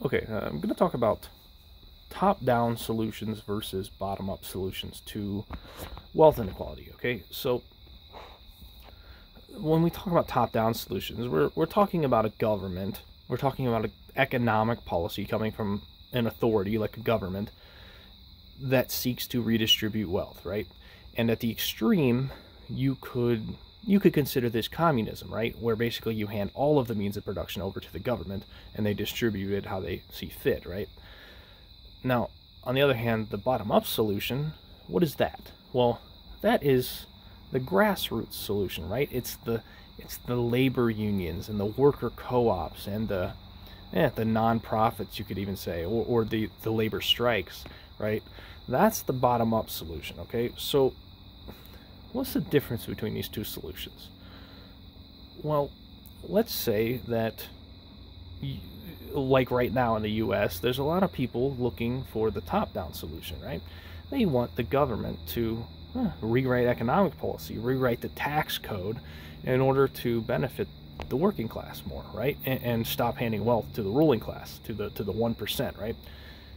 Okay, I'm going to talk about top-down solutions versus bottom-up solutions to wealth inequality. Okay, so when we talk about top-down solutions, we're talking about a government. We're talking about an economic policy coming from an authority like a government that seeks to redistribute wealth, right? And at the extreme, you could consider this communism, right? Where basically you hand all of the means of production over to the government and they distribute it how they see fit, right? Now, on the other hand, the bottom-up solution, what is that? Well, that is the grassroots solution, right? It's the labor unions and the worker co-ops and the non-profits, you could even say, or the labor strikes, right? That's the bottom-up solution, okay? So what's the difference between these two solutions? Well, let's say that, like right now in the US, there's a lot of people looking for the top-down solution, right? They want the government to rewrite economic policy, rewrite the tax code in order to benefit the working class more, right? And stop handing wealth to the ruling class, to the 1%, right?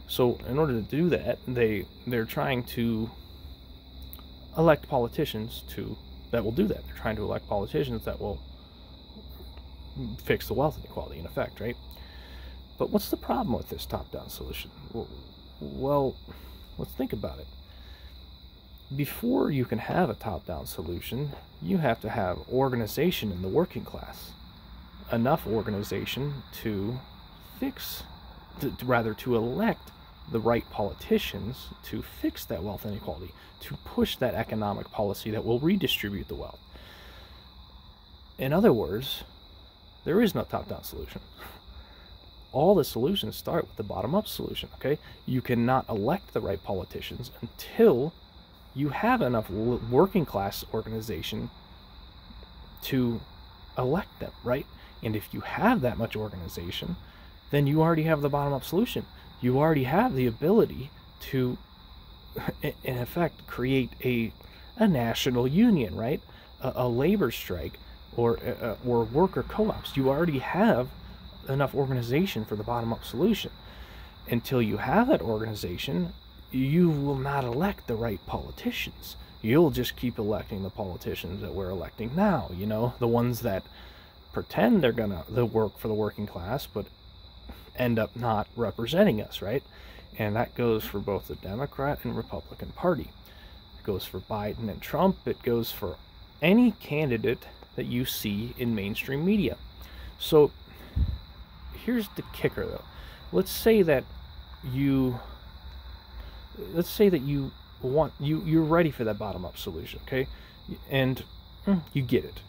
So in order to do that, they're trying to elect politicians that will do that. They're trying to elect politicians that will fix the wealth inequality in effect, right? But what's the problem with this top-down solution? Well, let's think about it. Before you can have a top-down solution, you have to have organization in the working class. Enough organization to elect the right politicians to fix that wealth inequality, to push that economic policy that will redistribute the wealth. In other words, there is no top-down solution. All the solutions start with the bottom-up solution, okay? You cannot elect the right politicians until you have enough working class organization to elect them, right? And if you have that much organization, then you already have the bottom-up solution. You already have the ability to, in effect, create a national union, right? A labor strike or worker co-ops. You already have enough organization for the bottom-up solution. Until you have that organization, you will not elect the right politicians. You'll just keep electing the politicians that we're electing now, you know, the ones that pretend they're gonna work for the working class, but end up not representing us, right? And that goes for both the Democrat and Republican Party. It goes for Biden and Trump. It goes for any candidate that you see in mainstream media. So here's the kicker, though. Let's say that you're ready for that bottom-up solution, okay? And you get it.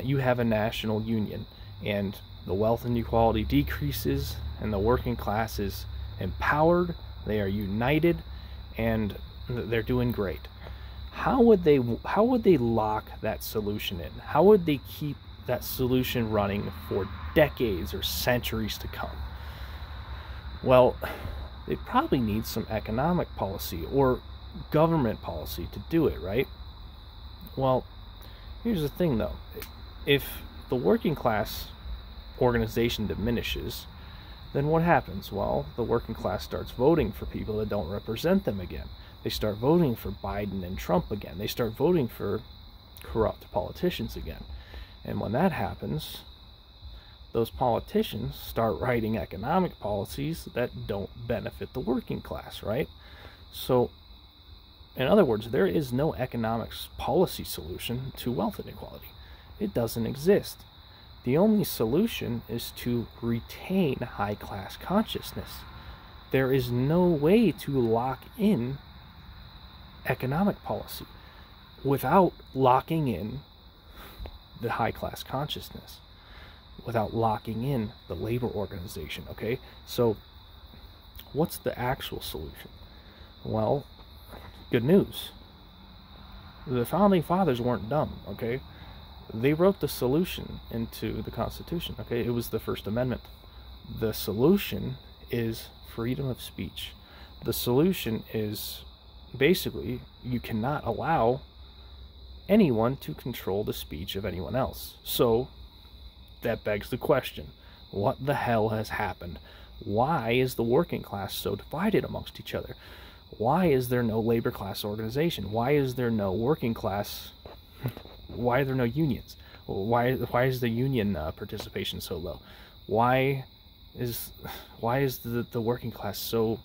You have a national union, and the wealth inequality decreases, and the working class is empowered. They are united, and they're doing great. How would they lock that solution in? How would they keep that solution running for decades or centuries to come? Well, they probably need some economic policy or government policy to do it, right? Well, here's the thing, though. If the working class organization diminishes, then what happens? Well, the working class starts voting for people that don't represent them again. They start voting for Biden and Trump again. They start voting for corrupt politicians again. And when that happens, those politicians start writing economic policies that don't benefit the working class, right? So, in other words, there is no economics policy solution to wealth inequality. It doesn't exist. The only solution is to retain high-class consciousness. There is no way to lock in economic policy without locking in the high-class consciousness, without locking in the labor organization, okay? So what's the actual solution? Well, good news. The Founding Fathers weren't dumb, okay? They wrote the solution into the Constitution, okay? It was the First Amendment. The solution is freedom of speech. The solution is basically you cannot allow anyone to control the speech of anyone else. So that begs the question, what the hell has happened? Why is the working class so divided amongst each other? Why is there no labor class organization? Why is there no working class? Why are there no unions? Why is the union participation so low? Why is the working class so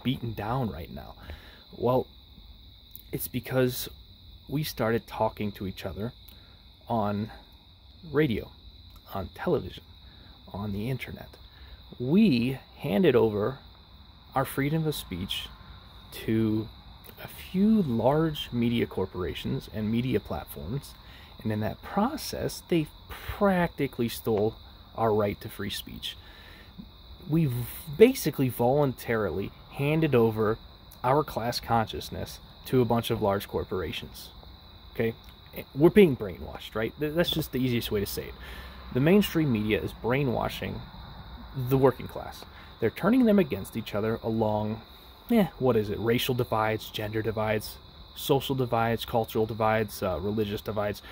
beaten down right now? Well, it's because we started talking to each other on radio, on television, on the internet. We handed over our freedom of speech to a few large media corporations and media platforms, and in that process they practically stole our right to free speech. We've basically voluntarily handed over our class consciousness to a bunch of large corporations. Okay? We're being brainwashed, right? That's just the easiest way to say it. The mainstream media is brainwashing the working class. They're turning them against each other along, what is it? Racial divides, gender divides, social divides, cultural divides, religious divides.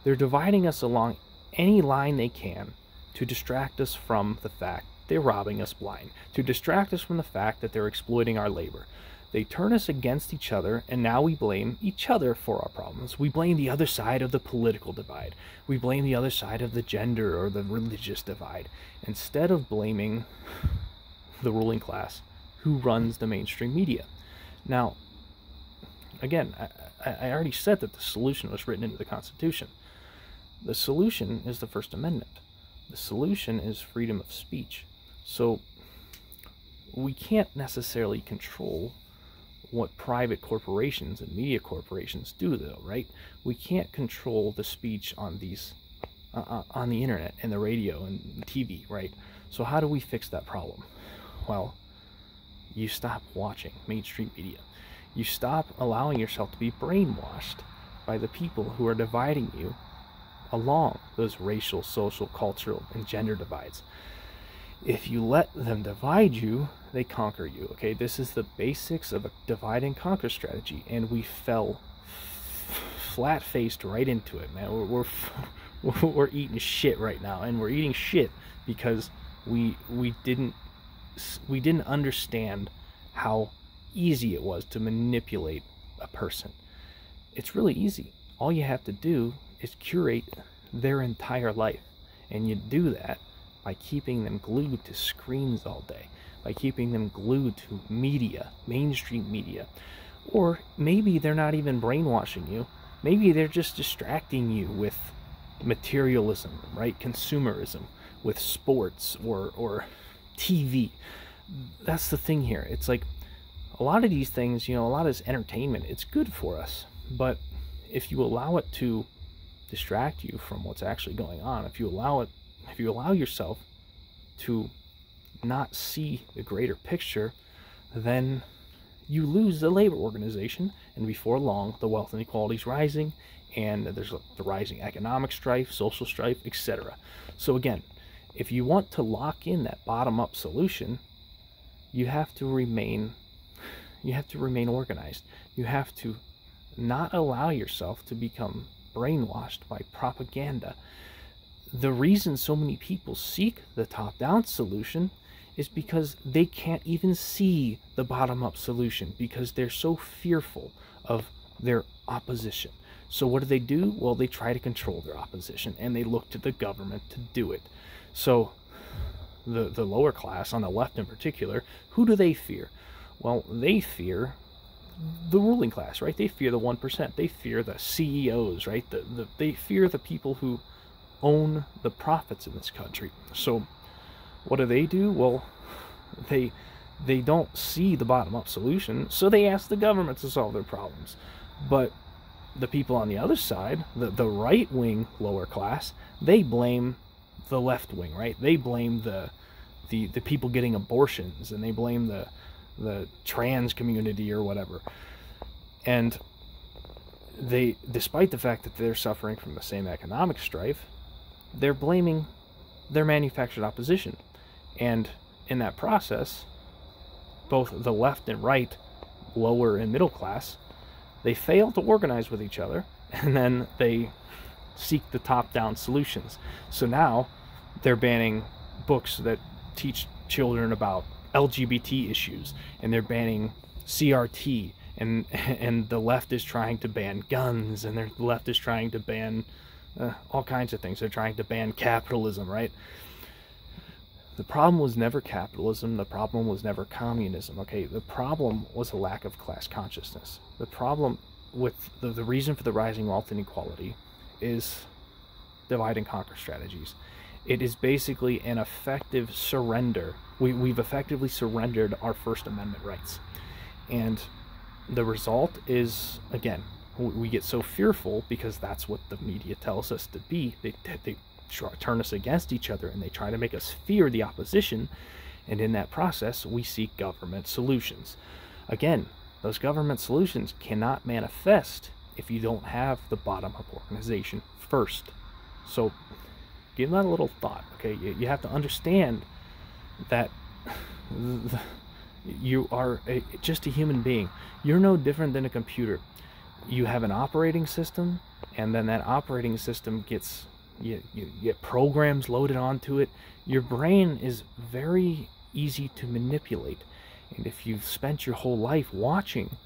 They're dividing us along any line they can to distract us from the fact they're robbing us blind, to distract us from the fact that they're exploiting our labor. They turn us against each other, and now we blame each other for our problems. We blame the other side of the political divide. We blame the other side of the gender or the religious divide, instead of blaming the ruling class who runs the mainstream media. Now, again, I already said that the solution was written into the Constitution. The solution is the First Amendment. The solution is freedom of speech. So we can't necessarily control what private corporations and media corporations do, though, right? We can't control the speech on these on the internet and the radio and TV, right? So how do we fix that problem? Well, you stop watching mainstream media. You stop allowing yourself to be brainwashed by the people who are dividing you along those racial, social, cultural, and gender divides. If you let them divide you, they conquer you. Okay, this is the basics of a divide and conquer strategy, and we fell flat-faced right into it, man. We're eating shit right now, and we're eating shit because we didn't understand how easy it was to manipulate a person. It's really easy. All you have to do is curate their entire life, and you do that by keeping them glued to screens all day, by keeping them glued to media, mainstream media. Or maybe they're not even brainwashing you. Maybe they're just distracting you with materialism, right? Consumerism, with sports or TV. That's the thing here. It's like a lot of these things, a lot of this entertainment, it's good for us. But if you allow it to distract you from what's actually going on, if you allow yourself to not see the greater picture, then you lose the labor organization, and before long the wealth inequality is rising, and there's the rising economic strife, social strife, etc. So again, if you want to lock in that bottom-up solution, you have to remain organized. You have to not allow yourself to become brainwashed by propaganda. The reason so many people seek the top-down solution is because they can't even see the bottom-up solution, because they're so fearful of their opposition. So what do? Well, they try to control their opposition, and they look to the government to do it. So the lower class, on the left in particular, who do they fear? Well, they fear the ruling class, right? They fear the 1%. They fear the CEOs, right? They fear the people who own the profits in this country. So what do? Well, they don't see the bottom-up solution, so they ask the government to solve their problems. But the people on the other side, the right-wing lower class, they blame the left wing, right? They blame the people getting abortions, and they blame the trans community or whatever. And they, despite the fact that they're suffering from the same economic strife, they're blaming their manufactured opposition. And in that process, both the left and right, lower and middle class, they fail to organize with each other, and then they seek the top-down solutions. So now they're banning books that teach children about LGBT issues, and they're banning CRT, and the left is trying to ban guns, and the left is trying to ban all kinds of things. They're trying to ban capitalism, right? The problem was never capitalism. The problem was never communism, okay? The problem was a lack of class consciousness. The problem with the reason for the rising wealth inequality is divide and conquer strategies. It is basically an effective surrender. We've effectively surrendered our First Amendment rights. And the result is, again, we get so fearful because that's what the media tells us to be. They turn us against each other, and they try to make us fear the opposition, and in that process we seek government solutions. Again, those government solutions cannot manifest if you don't have the bottom-up organization first. So give that a little thought, okay? You have to understand that you are just a human being. You're no different than a computer. You have an operating system, and then that operating system gets you get programs loaded onto it. Your brain is very easy to manipulate, and if you've spent your whole life watching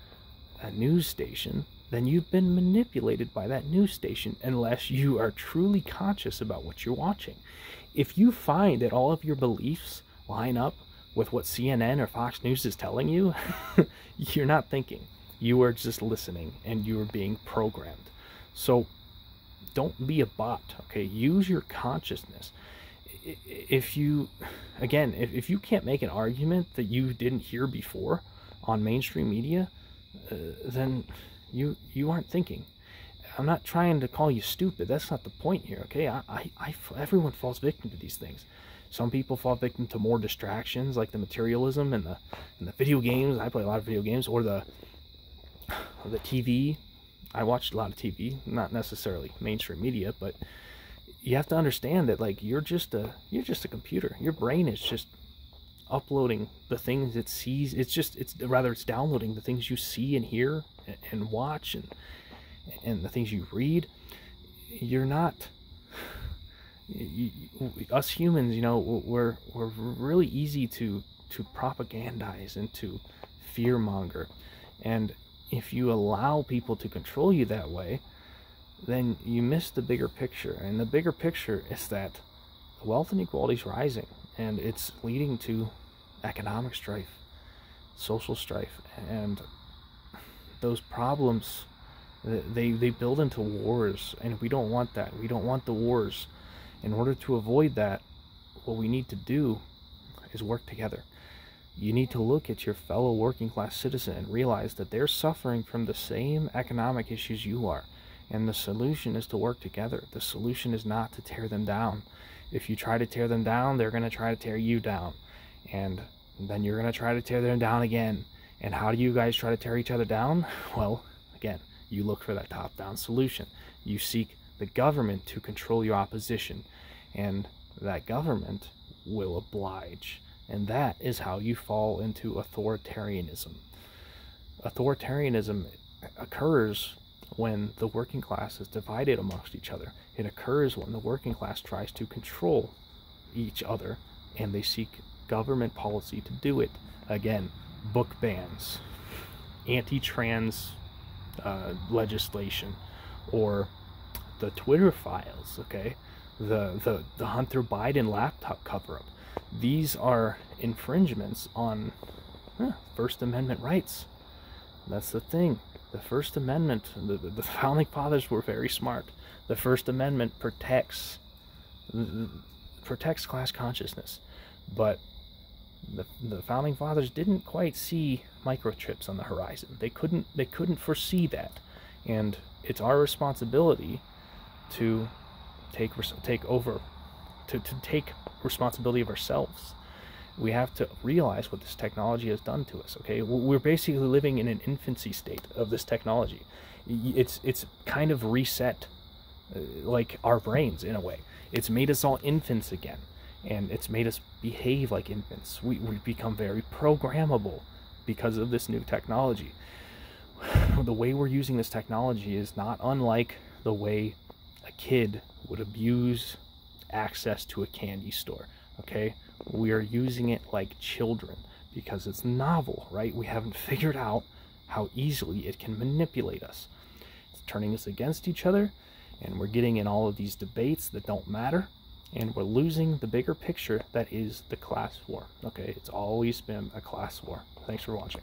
a news station, then you've been manipulated by that news station unless you are truly conscious about what you're watching. If you find that all of your beliefs line up with what CNN or Fox News is telling you, you're not thinking. You are just listening, and you are being programmed. So don't be a bot, okay? Use your consciousness. If you can't make an argument that you didn't hear before on mainstream media, then you aren't thinking. I'm not trying to call you stupid. That's not the point here, okay? Everyone falls victim to these things. Some people fall victim to more distractions, like the materialism and the video games. I play a lot of video games, or the TV. I watched a lot of TV, not necessarily mainstream media, but you have to understand that, like, you're just a computer. Your brain is just uploading the things it sees. It's downloading the things you see and hear and watch, and the things you read. You're not us humans, you know, we're really easy to propagandize and to fearmonger, and if you allow people to control you that way, then you miss the bigger picture. And the bigger picture is that wealth inequality is rising, and it's leading to economic strife, social strife, and those problems, they build into wars, and we don't want that. We don't want the wars. In order to avoid that, what we need to do is work together. You need to look at your fellow working class citizen and realize that they're suffering from the same economic issues you are. And the solution is to work together. The solution is not to tear them down. If you try to tear them down, they're going to try to tear you down. And then you're going to try to tear them down again. And how do you guys try to tear each other down? Well, again, you look for that top-down solution. You seek the government to control your opposition. And that government will oblige. And that is how you fall into authoritarianism. Authoritarianism occurs when the working class is divided amongst each other. It occurs when the working class tries to control each other, and they seek government policy to do it. Again, book bans, anti-trans legislation, or the Twitter files, okay? The Hunter Biden laptop cover-up. These are infringements on First Amendment rights. That's the thing. The First Amendment, the Founding Fathers were very smart. The First Amendment protects class consciousness. But the Founding Fathers didn't quite see microchips on the horizon. They couldn't foresee that. And it's our responsibility to take responsibility of ourselves. We have to realize what this technology has done to us, okay? We're basically living in an infancy state of this technology. It's kind of reset like our brains in a way. It's made us all infants again, and it's made us behave like infants. We've become very programmable because of this new technology. The way we're using this technology is not unlike the way a kid would abuse access to a candy store, okay? we are using it like children because it's novel, right? We haven't figured out how easily it can manipulate us. It's turning us against each other, and we're getting in all of these debates that don't matter, and we're losing the bigger picture that is the class war. Okay, it's always been a class war. Thanks for watching.